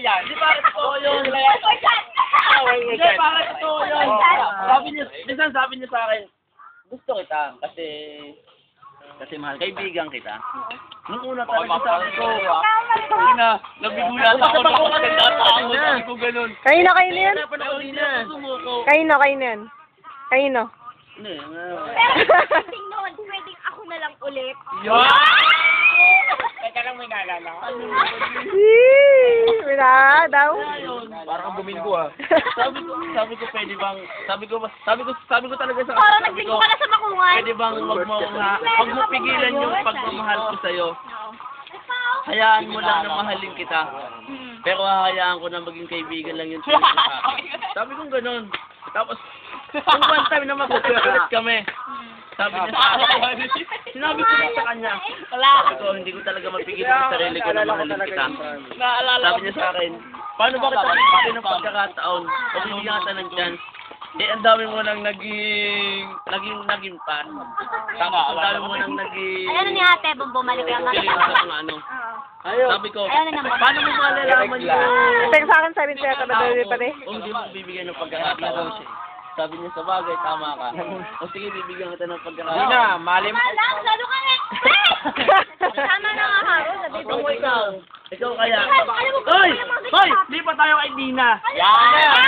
yan. Hindi para totoo yun. Hindi para totoo yun. Minsan sabi niya sa akin, gusto kita kasi mahal, kaibigan kita. Nung una talaga sabi ko, nabigulat ako na maganda tao, sabi ko ganun. Kayo na yan? Kayo na yan? Kayo na? Hindi, Pero noon, pwedeng ako na lang ulit. Teka lang, may naalala ko. Wala daw. Parang buminggo ah. sabi ko pwede bang, sabi ko talaga sa Parang sabi nagbigay ko, ka na sa makungan. pwede bang wag mo pigilan yung pagmamahal ko sa'yo. Hayaan mo lang na mahalin kita. Pero hahayaan ko na maging kaibigan lang yung talaga sa akin. Sabi ko gano'n. Tapos, kung one time na magkakalit kami, sabi niya sa akin, sinabi ko na sa kanya, sabi ko, hindi ko talaga mapigilan sa sarili ko na mahalin kita. Sabi niya sa akin, paano ba kita pipigyan ng pagkakataon? O bibigyan kita ng chance? Eh, ang dami mo nang naging pan. Tama, ang dami mo nang naging... Ayaw na ni ate, bumalik lang Piling sa mga ano. Sabi ko, Ayaw na naman. paano mo malalaman yung... Pero sa akin, sabi niya ka na daw pa rin. Kung hindi mo bibigyan ng pagkakataon. Sabi niya, sa bagay, tama ka. O sige, bibigyan kita ng pagkakataon. Hindi na, malim. Alam, lalo kang Tama na nga ha. Kung ikaw kaya... Hoy! Hoy! Di pa tayo kay Dina! Yan!